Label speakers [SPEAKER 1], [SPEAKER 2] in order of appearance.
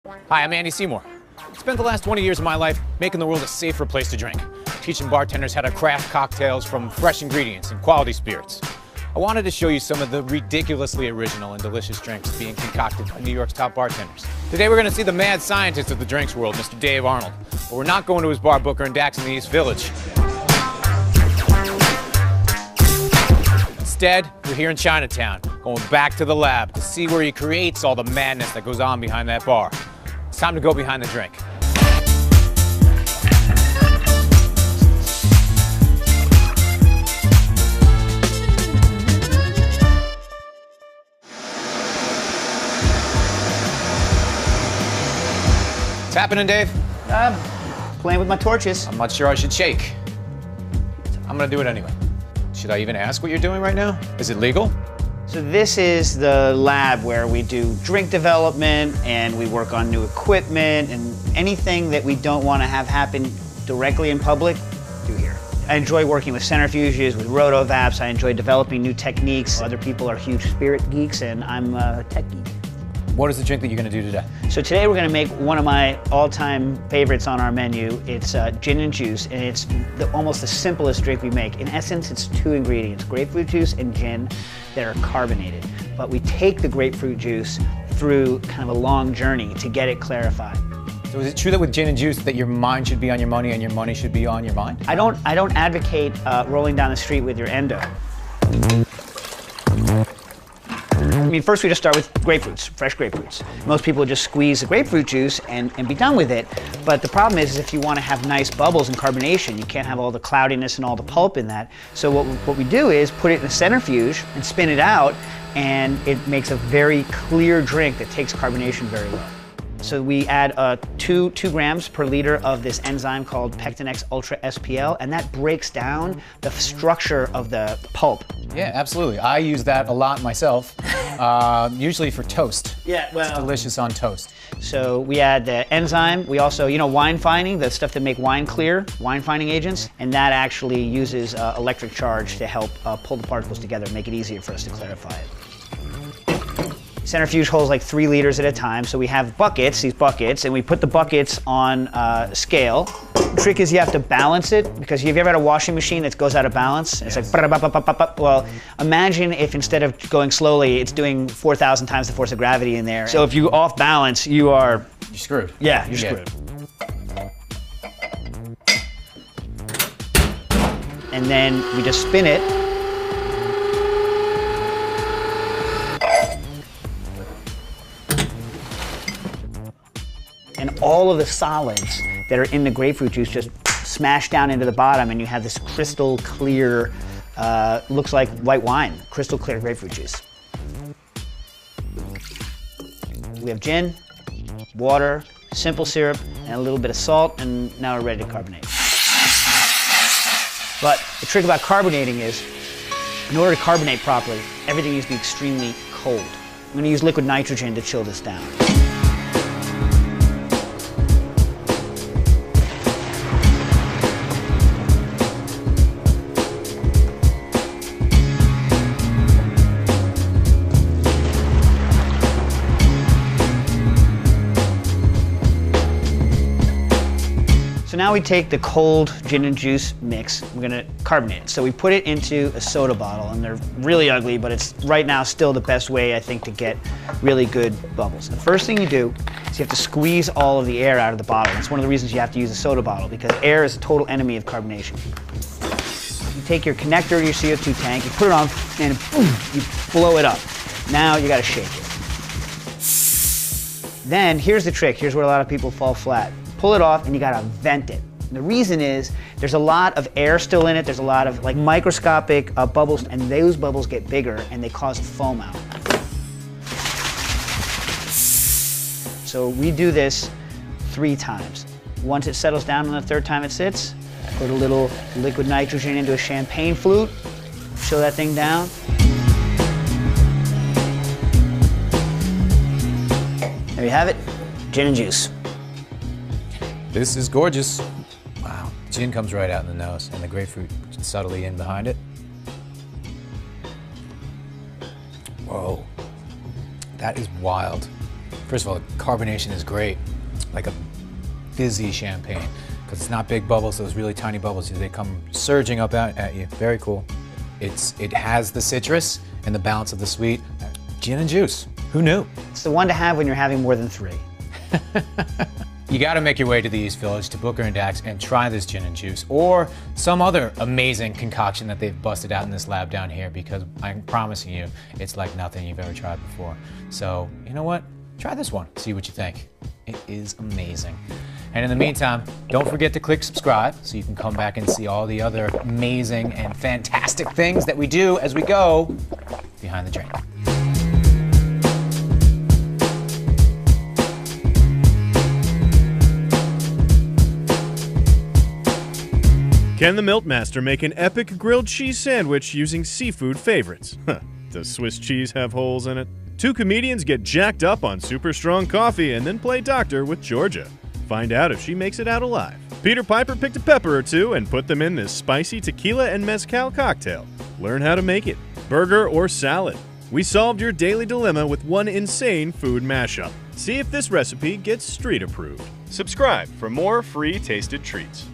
[SPEAKER 1] Hi, I'm Andy Seymour. I spent the last 20 years of my life making the world a safer place to drink, teaching bartenders how to craft cocktails from fresh ingredients and quality spirits. I wanted to show you some of the ridiculously original and delicious drinks being concocted by New York's top bartenders. Today we're going to see the mad scientist of the drinks world, Mr. Dave Arnold. But we're not going to his bar Booker and Dax in the East Village. Instead, we're here in Chinatown, going back to the lab to see where he creates all the madness that goes on behind that bar. It's time to go behind the drink. What's happening, Dave?
[SPEAKER 2] Playing with my torches.
[SPEAKER 1] I'm not sure I should shake. I'm gonna do it anyway. Should I even ask what you're doing right now? Is it legal?
[SPEAKER 2] So this is the lab where we do drink development and we work on new equipment and anything that we don't want to have happen directly in public, do here. I enjoy working with centrifuges, with rotovapes. I enjoy developing new techniques. Other people are huge spirit geeks and I'm a tech geek.
[SPEAKER 1] What is the drink that you're gonna do today?
[SPEAKER 2] So today we're gonna make one of my all-time favorites on our menu. It's gin and juice, and it's almost the simplest drink we make. In essence, it's two ingredients, grapefruit juice and gin, that are carbonated. But we take the grapefruit juice through kind of a long journey to get it clarified.
[SPEAKER 1] So is it true that with gin and juice that your mind should be on your money and your money should be on your mind?
[SPEAKER 2] I don't advocate rolling down the street with your endo. I mean, first we just start with grapefruits, fresh grapefruits. Most people would just squeeze the grapefruit juice and be done with it. But the problem is if you want to have nice bubbles and carbonation, you can't have all the cloudiness and all the pulp in that. So what we do is put it in a centrifuge and spin it out, and it makes a very clear drink that takes carbonation very well. So we add 2 grams per liter of this enzyme called Pectinex Ultra SPL, and that breaks down the structure of the pulp.
[SPEAKER 1] Yeah, absolutely. I use that a lot myself, usually for toast.
[SPEAKER 2] Yeah, well,
[SPEAKER 1] it's delicious on toast.
[SPEAKER 2] So we add the enzyme. We also, wine fining, the stuff that make wine clear, wine fining agents, and that actually uses electric charge to help pull the particles together, make it easier for us to clarify it. Centrifuge holds like 3 liters at a time, so we have buckets, these buckets, and we put the buckets on a scale. The trick is you have to balance it, because have you ever had a washing machine that goes out of balance? It's like, well, imagine if instead of going slowly, it's doing 4,000 times the force of gravity in there. So if you off balance, you're
[SPEAKER 1] screwed.
[SPEAKER 2] Yeah, you're screwed. And then we just spin it. And all of the solids that are in the grapefruit juice just smash down into the bottom, and you have this crystal clear, looks like white wine, crystal clear grapefruit juice. We have gin, water, simple syrup, and a little bit of salt, and now we're ready to carbonate. But the trick about carbonating is, in order to carbonate properly, everything needs to be extremely cold. I'm going to use liquid nitrogen to chill this down. So now we take the cold gin and juice mix, we're gonna carbonate it. So we put it into a soda bottle, and they're really ugly, but it's right now still the best way, I think, to get really good bubbles. The first thing you do is you have to squeeze all of the air out of the bottle. It's one of the reasons you have to use a soda bottle, because air is a total enemy of carbonation. You take your connector to your CO2 tank, you put it on, and boom, you blow it up. Now you gotta shake it. Then, here's the trick, here's where a lot of people fall flat. Pull it off and you gotta vent it. And the reason is there's a lot of air still in it, there's a lot of like microscopic bubbles, and those bubbles get bigger and they cause foam out. So we do this 3 times. Once it settles down on the 3rd time it sits, put a little liquid nitrogen into a champagne flute, chill that thing down. There you have it, gin and juice.
[SPEAKER 1] This is gorgeous. Wow, gin comes right out in the nose, and the grapefruit subtly in behind it. Whoa, that is wild. First of all, the carbonation is great, like a fizzy champagne, because it's not big bubbles, those really tiny bubbles, they come surging up at you. Very cool. It has the citrus and the balance of the sweet. Gin and juice, who knew?
[SPEAKER 2] It's the one to have when you're having more than 3.
[SPEAKER 1] You gotta make your way to the East Village, to Booker and Dax, and try this gin and juice, or some other amazing concoction that they've busted out in this lab down here, because I'm promising you, it's like nothing you've ever tried before. So, you know what? Try this one, see what you think. It is amazing. And in the meantime, don't forget to click subscribe so you can come back and see all the other amazing and fantastic things that we do as we go behind the drink.
[SPEAKER 3] Can the Miltmaster make an epic grilled cheese sandwich using seafood favorites? Does Swiss cheese have holes in it? 2 comedians get jacked up on super strong coffee and then play doctor with Georgia. Find out if she makes it out alive. Peter Piper picked a pepper or 2 and put them in this spicy tequila and mezcal cocktail. Learn how to make it. Burger or salad? We solved your daily dilemma with one insane food mashup. See if this recipe gets street approved. Subscribe for more free tasted treats.